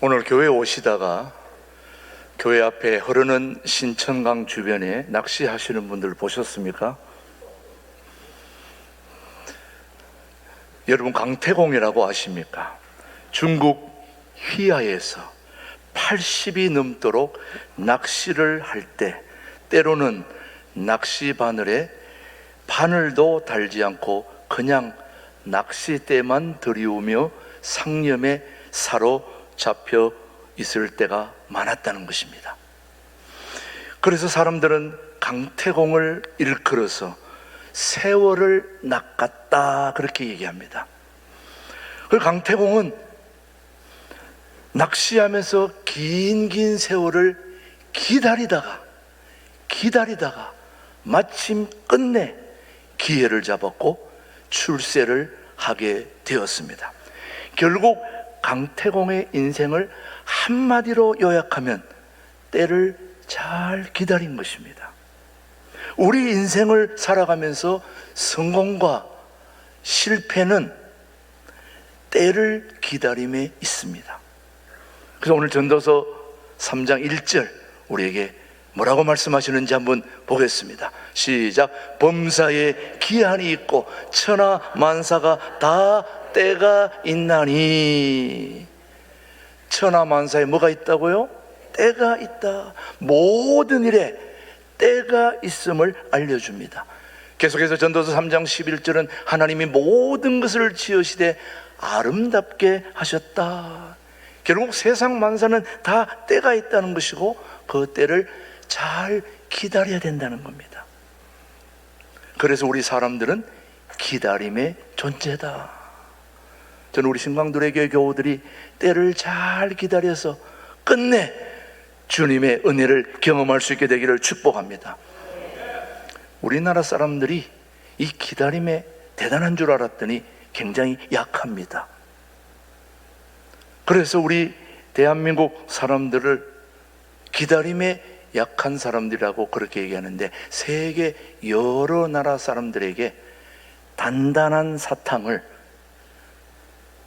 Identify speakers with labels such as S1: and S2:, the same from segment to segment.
S1: 오늘 교회 오시다가 교회 앞에 흐르는 신천강 주변에 낚시하시는 분들 보셨습니까? 여러분 강태공이라고 아십니까? 중국 휘하에서 80이 넘도록 낚시를 할 때 때로는 낚시 바늘에 바늘도 달지 않고 그냥 낚싯대만 들이우며 상념에 사로잡혀 있을 때가 많았다는 것입니다. 그래서 사람들은 강태공을 일컬어서 세월을 낚았다 그렇게 얘기합니다. 그 강태공은 낚시하면서 긴 세월을 기다리다가 마침 끝내 기회를 잡았고 출세를 하게 되었습니다. 결국 강태공의 인생을 한마디로 요약하면 때를 잘 기다린 것입니다. 우리 인생을 살아가면서 성공과 실패는 때를 기다림에 있습니다. 그래서 오늘 전도서 3장 1절 우리에게 뭐라고 말씀하시는지 한번 보겠습니다. 시작. 범사에 기한이 있고 천하 만사가 다 때가 있나니. 천하 만사에 뭐가 있다고요? 때가 있다. 모든 일에 때가 있음을 알려줍니다. 계속해서 전도서 3장 11절은 하나님이 모든 것을 지으시되 아름답게 하셨다. 결국 세상 만사는 다 때가 있다는 것이고 그 때를 잘 기다려야 된다는 겁니다. 그래서 우리 사람들은 기다림의 존재다. 저는 우리 신광두레교회 교우들이 때를 잘 기다려서 끝내 주님의 은혜를 경험할 수 있게 되기를 축복합니다. 우리나라 사람들이 이 기다림에 대단한 줄 알았더니 굉장히 약합니다. 그래서 우리 대한민국 사람들을 기다림에 약한 사람들이라고 그렇게 얘기하는데, 세계 여러 나라 사람들에게 단단한 사탕을,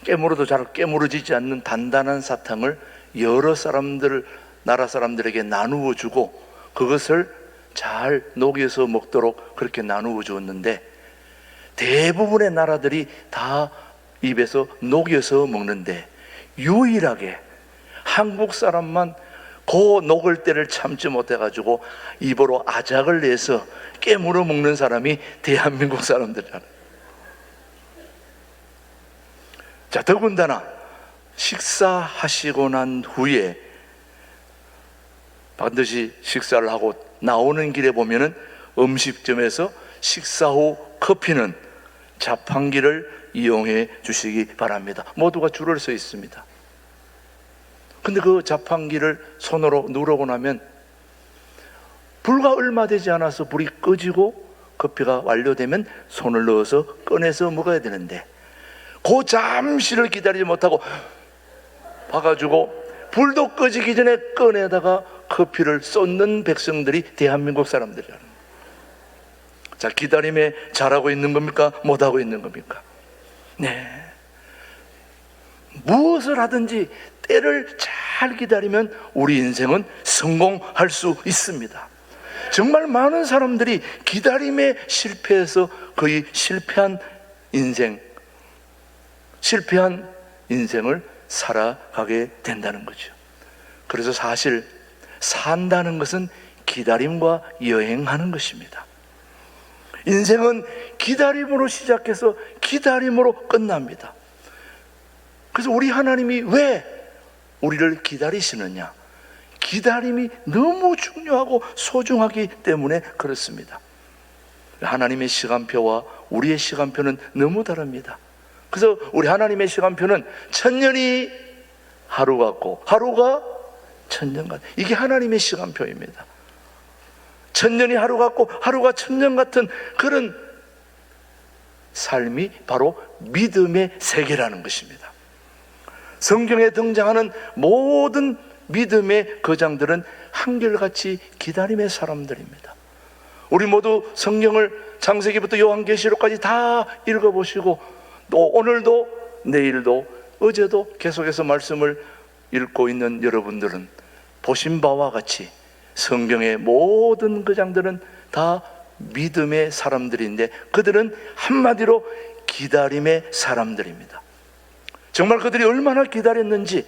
S1: 깨물어도 잘 깨물어지지 않는 단단한 사탕을 여러 나라 사람들에게 나누어 주고 그것을 잘 녹여서 먹도록 그렇게 나누어 주었는데, 대부분의 나라들이 다 입에서 녹여서 먹는데 유일하게 한국 사람만 그 녹을 때를 참지 못해가지고 입으로 아작을 내서 깨물어 먹는 사람이 대한민국 사람들이잖아요. 자, 더군다나 식사하시고 난 후에 반드시 식사를 하고 나오는 길에 보면은 음식점에서 식사 후 커피는 자판기를 이용해 주시기 바랍니다. 모두가 줄을 서 있습니다. 근데 그 자판기를 손으로 누르고 나면 불과 얼마 되지 않아서 불이 꺼지고 커피가 완료되면 손을 넣어서 꺼내서 먹어야 되는데, 그 잠시를 기다리지 못하고 봐가지고 불도 꺼지기 전에 꺼내다가 커피를 쏟는 백성들이 대한민국 사람들이라는 거예요. 자, 기다림에 잘하고 있는 겁니까? 못하고 있는 겁니까? 네. 무엇을 하든지 때를 잘 기다리면 우리 인생은 성공할 수 있습니다. 정말 많은 사람들이 기다림에 실패해서 거의 실패한 인생을 살아가게 된다는 거죠. 그래서 사실 산다는 것은 기다림과 여행하는 것입니다. 인생은 기다림으로 시작해서 기다림으로 끝납니다. 그래서 우리 하나님이 왜 우리를 기다리시느냐? 기다림이 너무 중요하고 소중하기 때문에 그렇습니다. 하나님의 시간표와 우리의 시간표는 너무 다릅니다. 그래서 우리 하나님의 시간표는 1000년이 하루 같고 하루가 1000년 같은, 이게 하나님의 시간표입니다. 1000년이 하루 같고 하루가 1000년 같은 그런 삶이 바로 믿음의 세계라는 것입니다. 성경에 등장하는 모든 믿음의 거장들은 한결같이 기다림의 사람들입니다. 우리 모두 성경을 창세기부터 요한계시록까지 다 읽어보시고 또 오늘도 내일도 어제도 계속해서 말씀을 읽고 있는 여러분들은 보신 바와 같이 성경의 모든 그 장들은 다 믿음의 사람들인데, 그들은 한마디로 기다림의 사람들입니다. 정말 그들이 얼마나 기다렸는지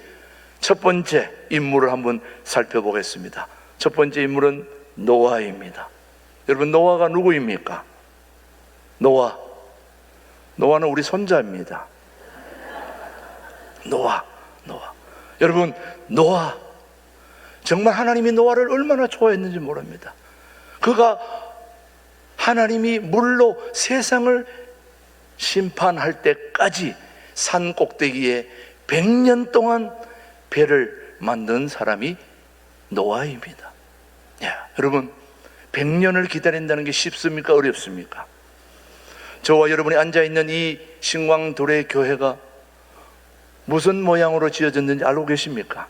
S1: 첫 번째 인물을 한번 살펴보겠습니다. 첫 번째 인물은 노아입니다. 여러분, 노아가 누구입니까? 노아는 우리 손자입니다. 노아. 여러분, 노아 정말 하나님이 노아를 얼마나 좋아했는지 모릅니다. 그가 하나님이 물로 세상을 심판할 때까지 산 꼭대기에 100년 동안 배를 만든 사람이 노아입니다. 여러분, 100년을 기다린다는 게 쉽습니까? 어렵습니까? 저와 여러분이 앉아있는 이 신광도래 교회가 무슨 모양으로 지어졌는지 알고 계십니까?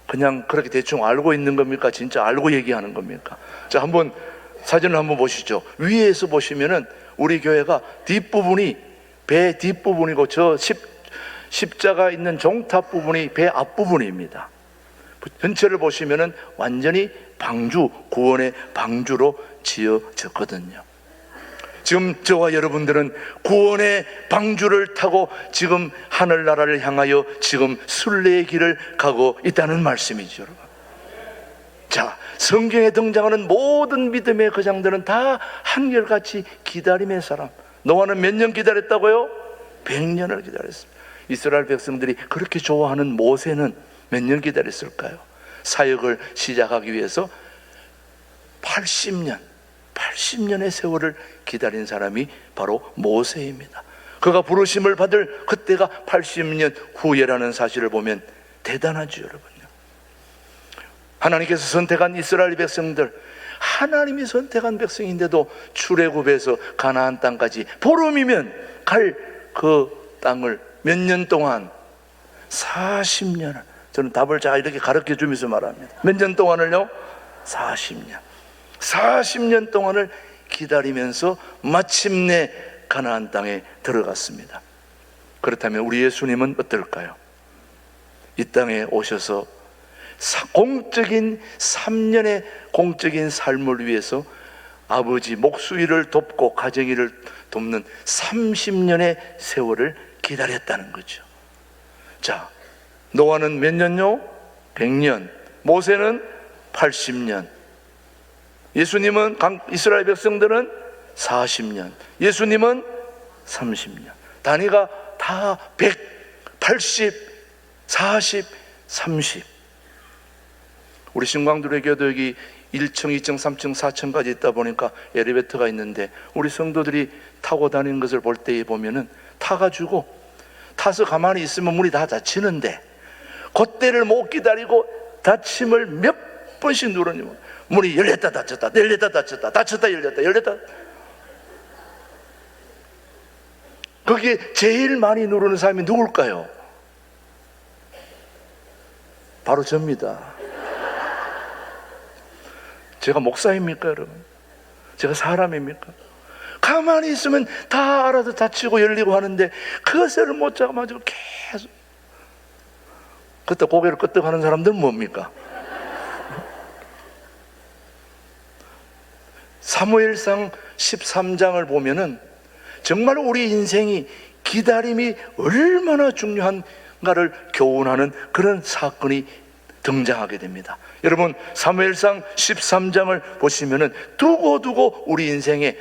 S1: 그냥 그렇게 대충 알고 있는 겁니까? 진짜 알고 얘기하는 겁니까? 자, 한번 사진을 한번 보시죠. 위에서 보시면은 우리 교회가 뒷부분이 배 뒷부분이고, 저 십자가 있는 종탑 부분이 배 앞부분입니다. 전체를 보시면은 완전히 방주, 구원의 방주로 지어졌거든요. 지금 저와 여러분들은 구원의 방주를 타고 지금 하늘나라를 향하여 지금 순례의 길을 가고 있다는 말씀이죠, 여러분. 자, 성경에 등장하는 모든 믿음의 그 장들은 다 한결같이 기다림의 사람. 노아는 몇 년 기다렸다고요? 100년을 기다렸습니다. 이스라엘 백성들이 그렇게 좋아하는 모세는 몇 년 기다렸을까요? 사역을 시작하기 위해서 80년의 세월을 기다린 사람이 바로 모세입니다. 그가 부르심을 받을 그때가 80년 후에라는 사실을 보면 대단하죠, 여러분요. 하나님께서 선택한 이스라엘 백성들, 하나님이 선택한 백성인데도 출애굽에서 가나안 땅까지 보름이면 갈 그 땅을 몇 년 동안, 40년을, 저는 답을 잘 이렇게 가르쳐 주면서 말합니다. 몇 년 동안을요? 40년 동안을 기다리면서 마침내 가나안 땅에 들어갔습니다. 그렇다면 우리 예수님은 어떨까요? 이 땅에 오셔서 공적인 3년의 공적인 삶을 위해서 아버지 목수일을 돕고 가정일을 돕는 30년의 세월을 기다렸다는 거죠. 자, 노아는 몇 년요? 100년. 모세는 80년. 예수님은, 이스라엘 백성들은 40년. 예수님은 30년. 단위가 다 100, 80, 40, 30. 우리 신광도래 교도 여기 1층, 2층, 3층, 4층까지 있다 보니까 엘리베이터가 있는데, 우리 성도들이 타고 다니는 것을 볼 때에 보면은 타가지고 타서 가만히 있으면 문이 다 닫히는데, 그때를 못 기다리고 닫힘을 몇 번씩 누르니 문이 열렸다 닫혔다, 열렸다 닫혔다, 닫혔다 열렸다, 열렸다. 거기에 제일 많이 누르는 사람이 누굴까요? 바로 접니다. 제가 목사입니까, 여러분? 제가 사람입니까? 가만히 있으면 다 알아서 닫히고 열리고 하는데 그것을 못 잡아가지고 계속, 그때 고개를 끄덕하는 사람들은 뭡니까? 사무엘상 13장을 보면은 정말 우리 인생이 기다림이 얼마나 중요한가를 교훈하는 그런 사건이 등장하게 됩니다. 여러분, 사무엘상 13장을 보시면은 두고두고 우리 인생에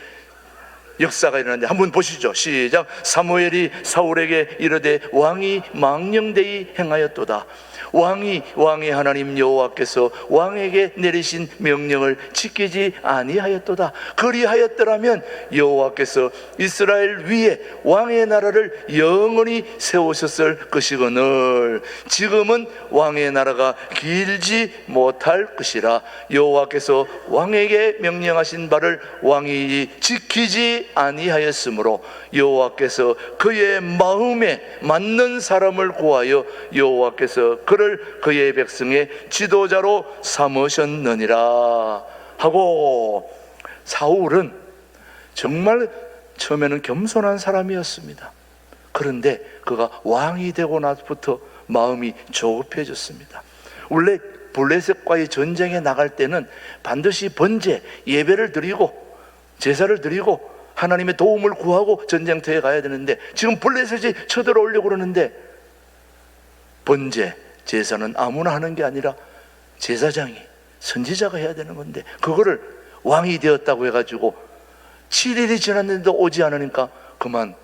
S1: 역사가 일어나는데 한번 보시죠. 시작. 사무엘이 사울에게 이르되 왕이 망령되이 행하였도다. 왕의 하나님 여호와께서 왕에게 내리신 명령을 지키지 아니하였도다. 그리하였더라면 여호와께서 이스라엘 위에 왕의 나라를 영원히 세우셨을 것이거늘 지금은 왕의 나라가 길지 못할 것이라. 여호와께서 왕에게 명령하신 바를 왕이 지키지 아니하였으므로 여호와께서 그의 마음에 맞는 사람을 구하여 여호와께서 그를 그의 백성의 지도자로 삼으셨느니라 하고, 사울은 정말 처음에는 겸손한 사람이었습니다. 그런데 그가 왕이 되고 나서부터 마음이 조급해졌습니다. 원래 블레셋과의 전쟁에 나갈 때는 반드시 번제, 예배를 드리고 제사를 드리고 하나님의 도움을 구하고 전쟁터에 가야 되는데, 지금 블레셋이 쳐들어오려고 그러는데 번제, 제사는 아무나 하는 게 아니라 제사장이, 선지자가 해야 되는 건데, 그거를 왕이 되었다고 해가지고 7일이 지났는데도 오지 않으니까 그만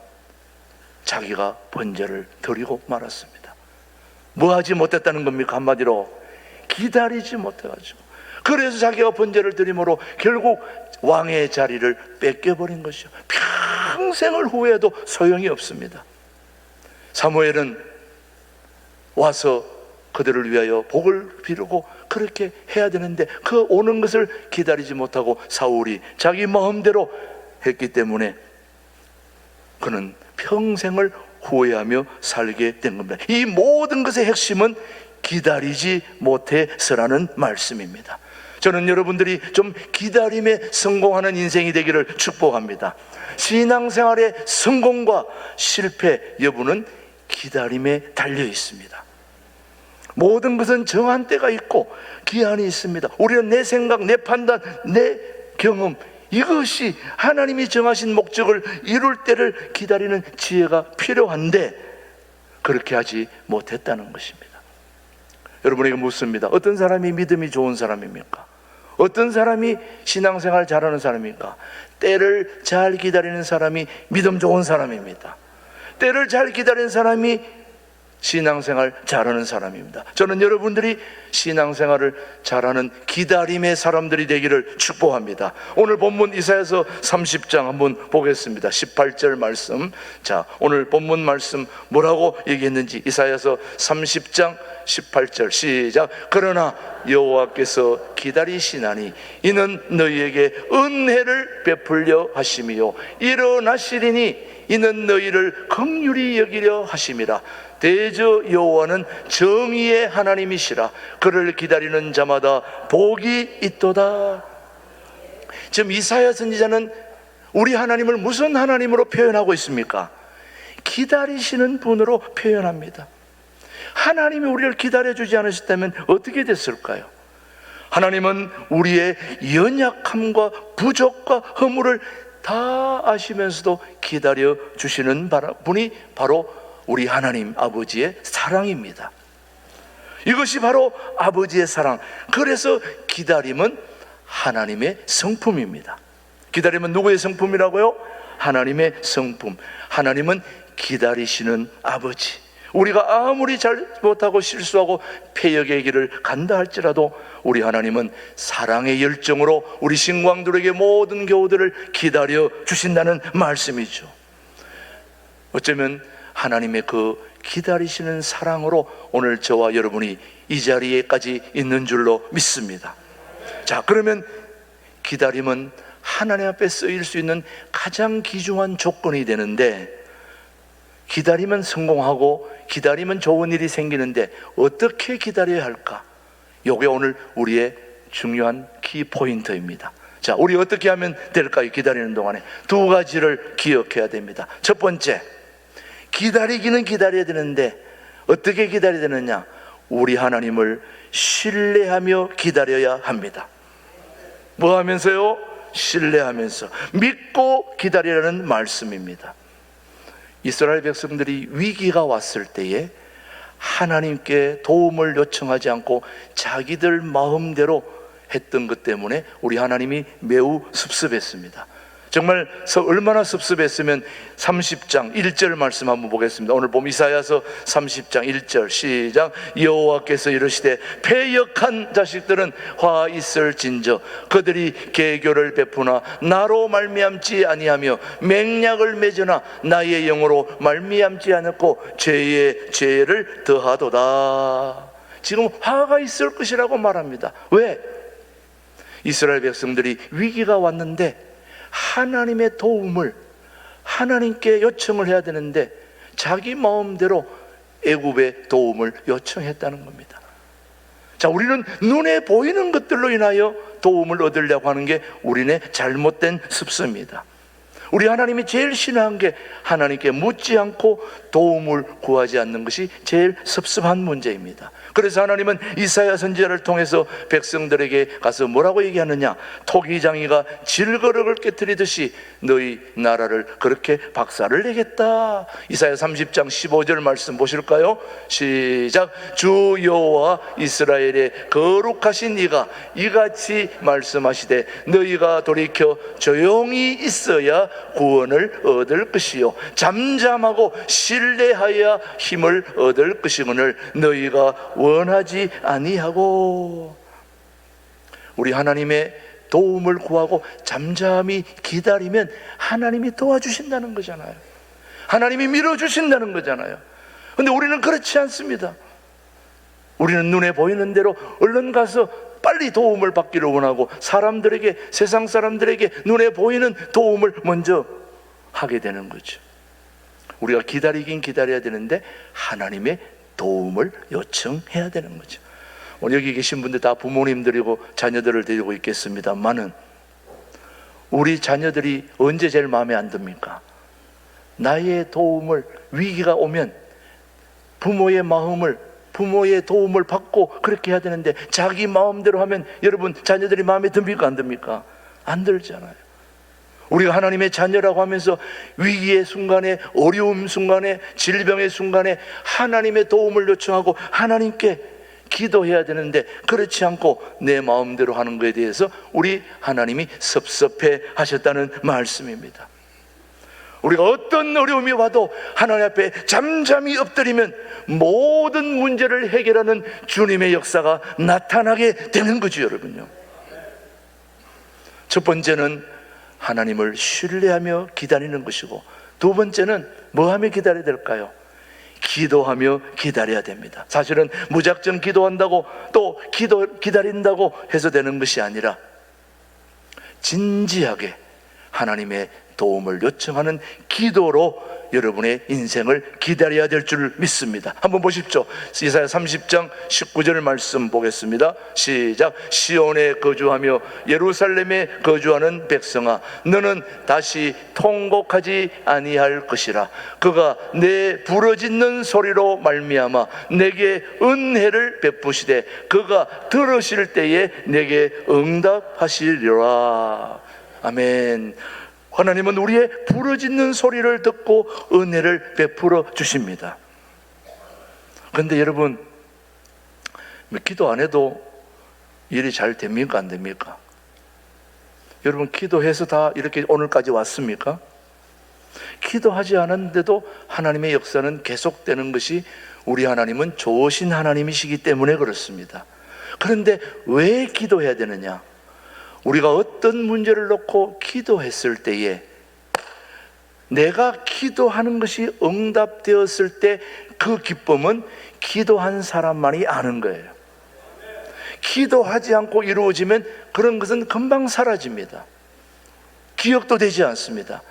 S1: 자기가 번제를 드리고 말았습니다. 뭐 하지 못했다는 겁니까? 한마디로 기다리지 못해가지고. 그래서 자기가 번제를 드림으로 결국 왕의 자리를 뺏겨버린 것이요, 평생을 후회해도 소용이 없습니다. 사무엘은 와서 그들을 위하여 복을 비르고 그렇게 해야 되는데 그 오는 것을 기다리지 못하고 사울이 자기 마음대로 했기 때문에 그는 평생을 후회하며 살게 된 겁니다. 이 모든 것의 핵심은 기다리지 못해서라는 말씀입니다. 저는 여러분들이 좀 기다림에 성공하는 인생이 되기를 축복합니다. 신앙생활의 성공과 실패 여부는 기다림에 달려 있습니다. 모든 것은 정한 때가 있고 기한이 있습니다. 우리는 내 생각, 내 판단, 내 경험, 이것이 하나님이 정하신 목적을 이룰 때를 기다리는 지혜가 필요한데 그렇게 하지 못했다는 것입니다. 여러분에게 묻습니다. 어떤 사람이 믿음이 좋은 사람입니까? 어떤 사람이 신앙생활 잘하는 사람입니까? 때를 잘 기다리는 사람이 믿음 좋은 사람입니다. 때를 잘 기다리는 사람이 신앙생활 잘하는 사람입니다. 저는 여러분들이 신앙생활을 잘하는 기다림의 사람들이 되기를 축복합니다. 오늘 본문 이사야서 30장 한번 보겠습니다. 18절 말씀. 자, 오늘 본문 말씀 뭐라고 얘기했는지 이사야서 30장 18절 시작. 그러나 여호와께서 기다리시나니 이는 너희에게 은혜를 베풀려 하심이요 일어나시리니 이는 너희를 긍휼히 여기려 하심이라. 대저 여호와는 정의의 하나님이시라. 그를 기다리는 자마다 복이 있도다. 지금 이사야 선지자는 우리 하나님을 무슨 하나님으로 표현하고 있습니까? 기다리시는 분으로 표현합니다. 하나님이 우리를 기다려주지 않으셨다면 어떻게 됐을까요? 하나님은 우리의 연약함과 부족과 허물을 다 아시면서도 기다려 주시는 분이 바로 우리 하나님 아버지의 사랑입니다. 이것이 바로 아버지의 사랑. 그래서 기다림은 하나님의 성품입니다. 기다림은 누구의 성품이라고요? 하나님의 성품. 하나님은 기다리시는 아버지. 우리가 아무리 잘못하고 실수하고 패역의 길을 간다 할지라도 우리 하나님은 사랑의 열정으로 우리 신광들에게 모든 교우들을 기다려 주신다는 말씀이죠. 어쩌면 하나님의 그 기다리시는 사랑으로 오늘 저와 여러분이 이 자리에까지 있는 줄로 믿습니다. 자, 그러면 기다림은 하나님 앞에 쓰일 수 있는 가장 귀중한 조건이 되는데, 기다리면 성공하고 기다리면 좋은 일이 생기는데 어떻게 기다려야 할까? 이게 오늘 우리의 중요한 키포인트입니다. 자, 우리 어떻게 하면 될까요? 기다리는 동안에 두 가지를 기억해야 됩니다. 첫 번째, 기다리기는 기다려야 되는데 어떻게 기다려야 되느냐? 우리 하나님을 신뢰하며 기다려야 합니다. 뭐 하면서요? 신뢰하면서 믿고 기다리라는 말씀입니다. 이스라엘 백성들이 위기가 왔을 때에 하나님께 도움을 요청하지 않고 자기들 마음대로 했던 것 때문에 우리 하나님이 매우 섭섭했습니다. 정말 얼마나 섭섭했으면 30장 1절 말씀 한번 보겠습니다. 오늘 봄 이사야서 30장 1절 시작. 여호와께서 이르시되 패역한 자식들은 화 있을진저 그들이 계교를 베푸나 나로 말미암지 아니하며 맹약을 맺으나 나의 영으로 말미암지 않았고 죄의 죄를 더하도다. 지금 화가 있을 것이라고 말합니다. 왜? 이스라엘 백성들이 위기가 왔는데 하나님의 도움을 하나님께 요청을 해야 되는데 자기 마음대로 애굽의 도움을 요청했다는 겁니다. 자, 우리는 눈에 보이는 것들로 인하여 도움을 얻으려고 하는 게 우리네 잘못된 습성입니다. 우리 하나님이 제일 싫어한 게 하나님께 묻지 않고 도움을 구하지 않는 것이 제일 섭섭한 문제입니다. 그래서 하나님은 이사야 선지자를 통해서 백성들에게 가서 뭐라고 얘기하느냐? 토기장이가 질거력을 깨뜨리듯이 너희 나라를 그렇게 박살을 내겠다. 이사야 30장 15절 말씀 보실까요? 시작. 주 여호와 이스라엘의 거룩하신 이가 이같이 말씀하시되 너희가 돌이켜 조용히 있어야 구원을 얻을 것이요 잠잠하고 신뢰하여 힘을 얻을 것이거늘 너희가 원하지 아니하고. 우리 하나님의 도움을 구하고 잠잠히 기다리면 하나님이 도와주신다는 거잖아요. 하나님이 밀어주신다는 거잖아요. 근데 우리는 그렇지 않습니다. 우리는 눈에 보이는 대로 얼른 가서 빨리 도움을 받기를 원하고 사람들에게, 세상 사람들에게 눈에 보이는 도움을 먼저 하게 되는 거죠. 우리가 기다리긴 기다려야 되는데 하나님의 도움을 요청해야 되는 거죠. 오늘 여기 계신 분들 다 부모님들이고 자녀들을 데리고 있겠습니다만은 우리 자녀들이 언제 제일 마음에 안 듭니까? 나의 도움을, 위기가 오면 부모의 도움을 받고 그렇게 해야 되는데 자기 마음대로 하면 여러분 자녀들이 마음에 듭니까 안 듭니까? 안 들잖아요. 우리가 하나님의 자녀라고 하면서 위기의 순간에, 어려움 순간에, 질병의 순간에 하나님의 도움을 요청하고 하나님께 기도해야 되는데 그렇지 않고 내 마음대로 하는 것에 대해서 우리 하나님이 섭섭해 하셨다는 말씀입니다. 우리가 어떤 어려움이 와도 하나님 앞에 잠잠히 엎드리면 모든 문제를 해결하는 주님의 역사가 나타나게 되는 거죠, 여러분요. 첫 번째는 하나님을 신뢰하며 기다리는 것이고, 두 번째는 뭐 하며 기다려야 될까요? 기도하며 기다려야 됩니다. 사실은 무작정 기도한다고 또 기다린다고 해서 되는 것이 아니라 진지하게 하나님의 도움을 요청하는 기도로 여러분의 인생을 기다려야 될 줄 믿습니다. 한번 보십시오. 이사야 30장 19절 말씀 보겠습니다. 시작. 시온에 거주하며 예루살렘에 거주하는 백성아, 너는 다시 통곡하지 아니할 것이라. 그가 내 부르짖는 소리로 말미암아 내게 은혜를 베푸시되 그가 들으실 때에 내게 응답하시리라. 아멘. 하나님은 우리의 부르짖는 소리를 듣고 은혜를 베풀어 주십니다. 그런데 여러분, 기도 안 해도 일이 잘 됩니까 안 됩니까? 여러분, 기도해서 다 이렇게 오늘까지 왔습니까? 기도하지 않았는데도 하나님의 역사는 계속되는 것이 우리 하나님은 좋으신 하나님이시기 때문에 그렇습니다. 그런데 왜 기도해야 되느냐? 우리가 어떤 문제를 놓고 기도했을 때에 내가 기도하는 것이 응답되었을 때 그 기쁨은 기도한 사람만이 아는 거예요. 기도하지 않고 이루어지면 그런 것은 금방 사라집니다. 기억도 되지 않습니다.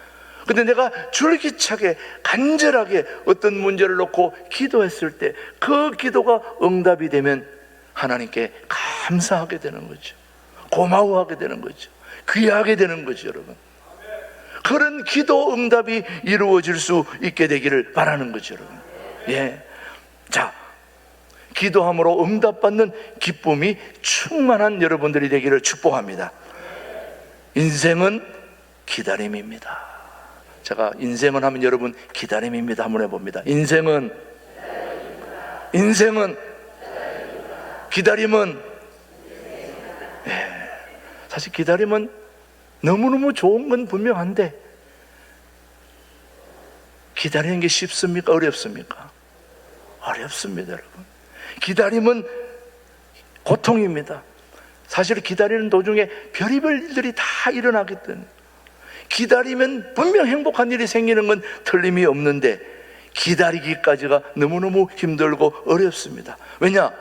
S1: 근데 내가 줄기차게 간절하게 어떤 문제를 놓고 기도했을 때 그 기도가 응답이 되면 하나님께 감사하게 되는 거죠. 고마워하게 되는 거죠. 귀하게 되는 거죠, 여러분. 그런 기도 응답이 이루어질 수 있게 되기를 바라는 거죠, 여러분. 예. 자, 기도함으로 응답받는 기쁨이 충만한 여러분들이 되기를 축복합니다. 인생은 기다림입니다. 제가 인생은 하면 여러분 기다림입니다 한번 해봅니다. 인생은 기다림은 예. 사실 기다림은 너무너무 좋은 건 분명한데 기다리는 게 쉽습니까? 어렵습니까? 어렵습니다, 여러분. 기다림은 고통입니다. 사실 기다리는 도중에 별의별 일들이 다 일어나기 때문에 기다리면 분명 행복한 일이 생기는 건 틀림이 없는데 기다리기까지가 너무너무 힘들고 어렵습니다. 왜냐?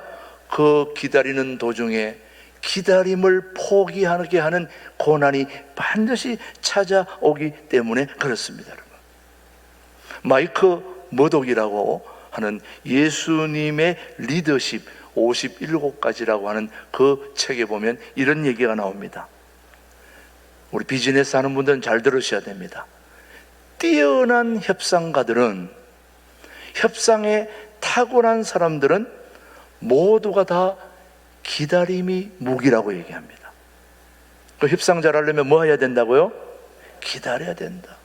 S1: 그 기다리는 도중에 기다림을 포기하게 하는 고난이 반드시 찾아오기 때문에 그렇습니다, 여러분. 마이크 머독이라고 하는 예수님의 리더십 57가지라고 하는 그 책에 보면 이런 얘기가 나옵니다. 우리 비즈니스 하는 분들은 잘 들으셔야 됩니다. 뛰어난 협상가들은, 협상에 탁월한 사람들은 모두가 다 기다림이 무기라고 얘기합니다. 그 협상 잘하려면 뭐 해야 된다고요? 기다려야 된다.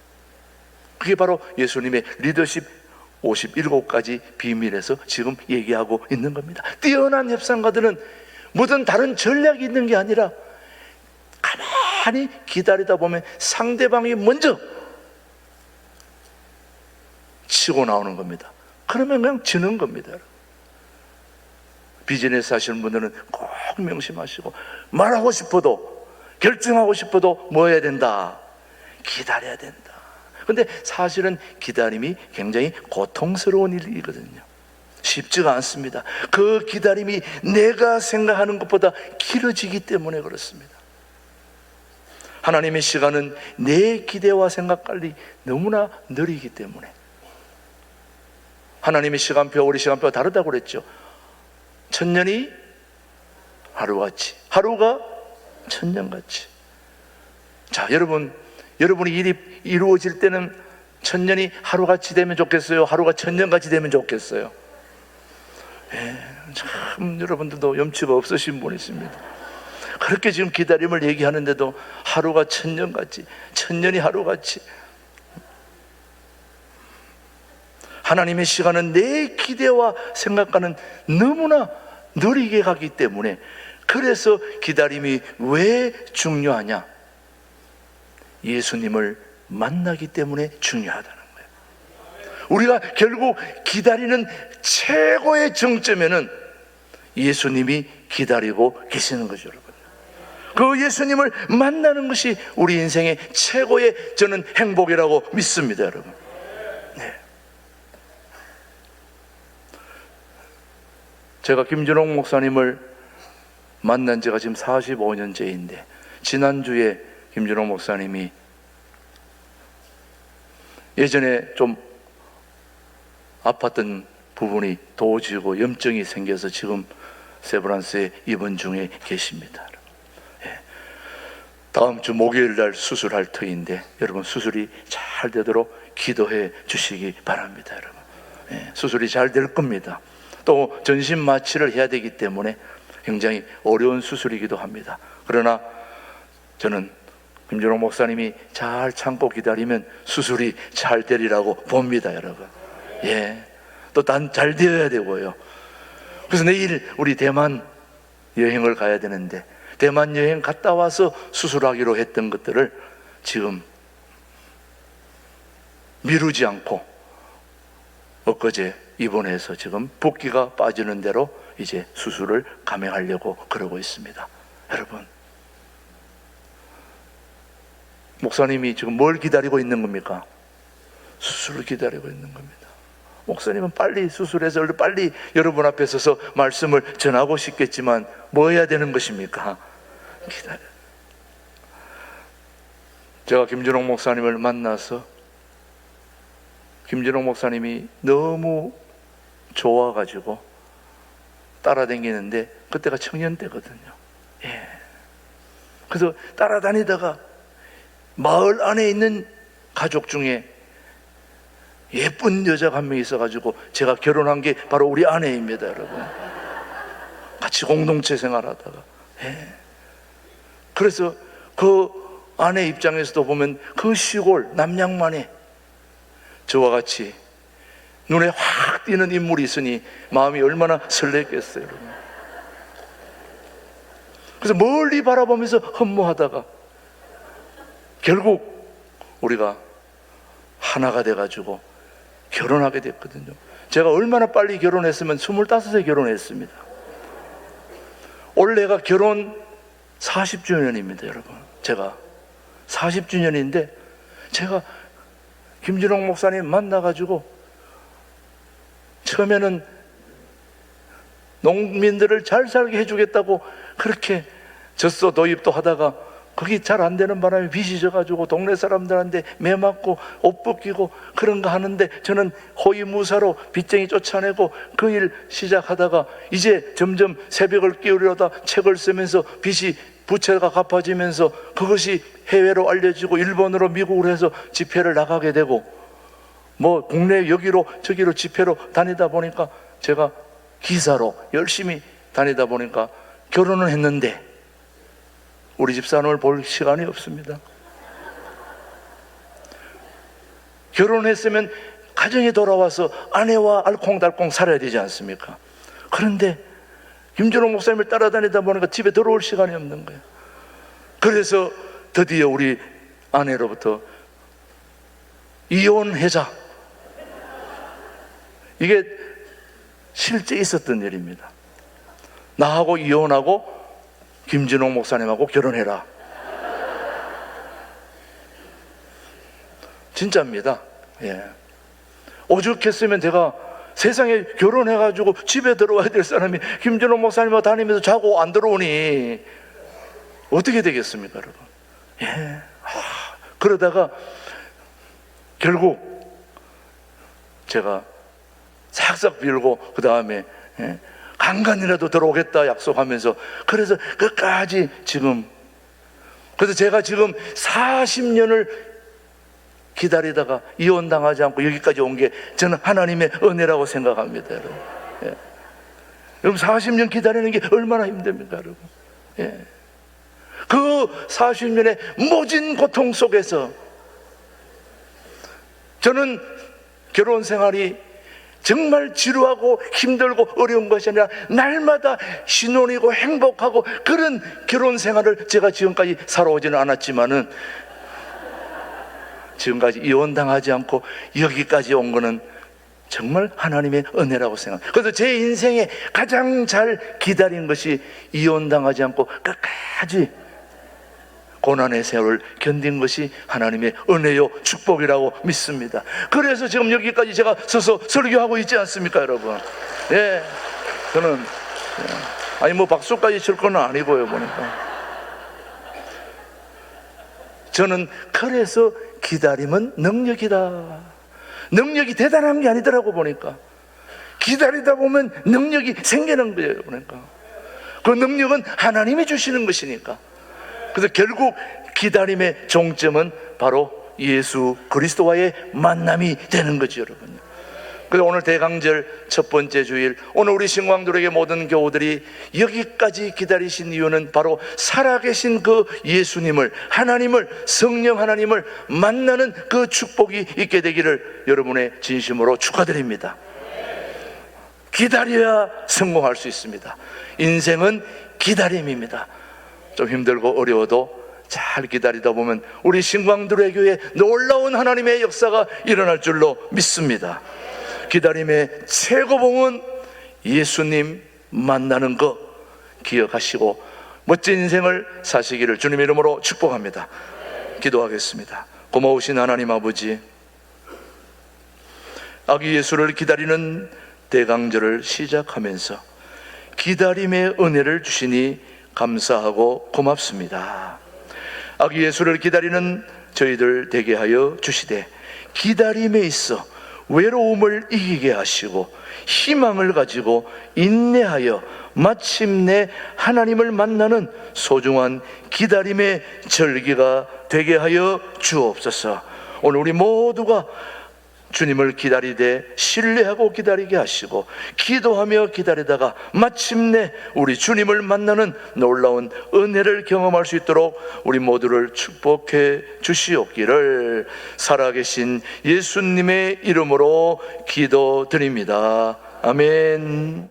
S1: 그게 바로 예수님의 리더십 57가지 비밀에서 지금 얘기하고 있는 겁니다. 뛰어난 협상가들은 무슨 다른 전략이 있는 게 아니라 가만히 기다리다 보면 상대방이 먼저 치고 나오는 겁니다. 그러면 그냥 지는 겁니다. 비즈니스 하시는 분들은 꼭 명심하시고, 말하고 싶어도, 결정하고 싶어도 뭐 해야 된다? 기다려야 된다. 근데 사실은 기다림이 굉장히 고통스러운 일이거든요. 쉽지가 않습니다. 그 기다림이 내가 생각하는 것보다 길어지기 때문에 그렇습니다. 하나님의 시간은 내 기대와 생각관리 너무나 느리기 때문에. 하나님의 시간표, 우리 시간표가 다르다고 그랬죠. 천년이 하루같이, 하루가 천년같이. 자, 여러분이 일이 이루어질 때는 천년이 하루같이 되면 좋겠어요? 하루가 천년같이 되면 좋겠어요? 참 여러분들도 염치가 없으신 분이 있습니다. 그렇게 지금 기다림을 얘기하는데도 하루가 천년같이, 천년이 하루같이. 하나님의 시간은 내 기대와 생각과는 너무나 느리게 가기 때문에, 그래서 기다림이 왜 중요하냐? 예수님을 만나기 때문에 중요하다는 거예요. 우리가 결국 기다리는 최고의 정점에는 예수님이 기다리고 계시는 거죠, 여러분. 그 예수님을 만나는 것이 우리 인생의 최고의, 저는 행복이라고 믿습니다, 여러분. 네. 제가 김준홍 목사님을 만난 지가 지금 45년째인데, 지난주에 김준홍 목사님이 예전에 좀 아팠던 부분이 도지고 염증이 생겨서 지금 세브란스에 입원 중에 계십니다. 다음 주 목요일 날 수술할 터인데 여러분, 수술이 잘 되도록 기도해 주시기 바랍니다. 여러분, 수술이 잘 될 겁니다. 또 전신 마취를 해야 되기 때문에 굉장히 어려운 수술이기도 합니다. 그러나 저는 김준홍 목사님이 잘 참고 기다리면 수술이 잘 되리라고 봅니다, 여러분. 또 잘 되어야 되고요. 그래서 내일 우리 대만 여행을 가야 되는데, 대만 여행 갔다 와서 수술하기로 했던 것들을 지금 미루지 않고 엊그제 입원해서 지금 붓기가 빠지는 대로 이제 수술을 감행하려고 그러고 있습니다. 여러분, 목사님이 지금 뭘 기다리고 있는 겁니까? 수술을 기다리고 있는 겁니다. 목사님은 빨리 수술해서 빨리 여러분 앞에 서서 말씀을 전하고 싶겠지만 뭐 해야 되는 것입니까? 기다려. 제가 김준홍 목사님을 만나서 김준홍 목사님이 너무 좋아가지고 따라다니는데, 그때가 청년 때거든요. 그래서 따라다니다가 마을 안에 있는 가족 중에 예쁜 여자가 한 명 있어가지고 제가 결혼한 게 바로 우리 아내입니다, 여러분. 같이 공동체 생활하다가. 그래서 그 아내 입장에서도 보면 그 시골 남양만에 저와 같이 눈에 확 띄는 인물이 있으니 마음이 얼마나 설렜겠어요, 여러분. 그래서 멀리 바라보면서 흠모하다가 결국 우리가 하나가 돼가지고 결혼하게 됐거든요. 제가 얼마나 빨리 결혼했으면 25세 결혼했습니다. 올해가 결혼 40주년입니다, 여러분. 제가 40주년인데 제가 김준홍 목사님 만나가지고 처음에는 농민들을 잘 살게 해주겠다고 그렇게 젖소 도입도 하다가 거기 잘 안 되는 바람에 빚이 져가지고 동네 사람들한테 매 맞고 옷 벗기고 그런 거 하는데, 저는 호위무사로 빚쟁이 쫓아내고 그 일 시작하다가 이제 점점 새벽을 끼우려다 책을 쓰면서 빚이 부채가 갚아지면서 그것이 해외로 알려지고 일본으로 미국으로 해서 집회를 나가게 되고 뭐 국내 여기로 저기로 집회로 다니다 보니까 제가 기사로 열심히 다니다 보니까 결혼을 했는데 우리 집사람을 볼 시간이 없습니다. 결혼했으면 가정에 돌아와서 아내와 알콩달콩 살아야 되지 않습니까? 그런데 김준호 목사님을 따라다니다 보니까 집에 들어올 시간이 없는 거예요. 그래서 드디어 우리 아내로부터 이혼하자. 이게 실제 있었던 일입니다. 나하고 이혼하고 김준호 목사님하고 결혼해라. 진짜입니다. 예. 오죽했으면 제가 세상에 결혼해가지고 집에 들어와야 될 사람이 김준호 목사님하고 다니면서 자고 안 들어오니 어떻게 되겠습니까, 여러분? 예. 그러다가 결국 제가 싹싹 빌고 그 다음에 간간이라도 들어오겠다 약속하면서 그래서 끝까지 지금 그래서 제가 지금 40년을 기다리다가 이혼당하지 않고 여기까지 온 게 저는 하나님의 은혜라고 생각합니다, 여러분. 예. 여러분 40년 기다리는 게 얼마나 힘듭니까, 여러분? 예. 그 40년의 모진 고통 속에서 저는 결혼 생활이 정말 지루하고 힘들고 어려운 것이 아니라 날마다 신혼이고 행복하고 그런 결혼 생활을 제가 지금까지 살아오지는 않았지만은 지금까지 이혼당하지 않고 여기까지 온 거는 정말 하나님의 은혜라고 생각합니다. 그래서 제 인생에 가장 잘 기다린 것이 이혼당하지 않고 끝까지 고난의 세월을 견딘 것이 하나님의 은혜요 축복이라고 믿습니다. 그래서 지금 여기까지 제가 서서 설교하고 있지 않습니까, 여러분? 예, 저는 아니 뭐 박수까지 칠 건 아니고요, 보니까 저는 그래서 기다림은 능력이다. 능력이 대단한 게 아니더라고 보니까 기다리다 보면 능력이 생기는 거예요, 보니까 그 능력은 하나님이 주시는 것이니까. 그래서 결국 기다림의 종점은 바로 예수 그리스도와의 만남이 되는 거죠, 여러분. 그래서 오늘 대강절 첫 번째 주일, 오늘 우리 신광들에게 모든 교우들이 여기까지 기다리신 이유는 바로 살아계신 그 예수님을, 하나님을, 성령 하나님을 만나는 그 축복이 있게 되기를 여러분의 진심으로 축하드립니다. 기다려야 성공할 수 있습니다. 인생은 기다림입니다. 좀 힘들고 어려워도 잘 기다리다 보면 우리 신광들의 교회에 놀라운 하나님의 역사가 일어날 줄로 믿습니다. 기다림의 최고봉은 예수님 만나는 거 기억하시고 멋진 인생을 사시기를 주님의 이름으로 축복합니다. 기도하겠습니다. 고마우신 하나님 아버지, 아기 예수를 기다리는 대강절을 시작하면서 기다림의 은혜를 주시니 감사하고 고맙습니다. 아기 예수를 기다리는 저희들 되게 하여 주시되 기다림에 있어 외로움을 이기게 하시고 희망을 가지고 인내하여 마침내 하나님을 만나는 소중한 기다림의 절기가 되게 하여 주옵소서. 오늘 우리 모두가 주님을 기다리되 신뢰하고 기다리게 하시고 기도하며 기다리다가 마침내 우리 주님을 만나는 놀라운 은혜를 경험할 수 있도록 우리 모두를 축복해 주시옵기를 살아계신 예수님의 이름으로 기도드립니다. 아멘.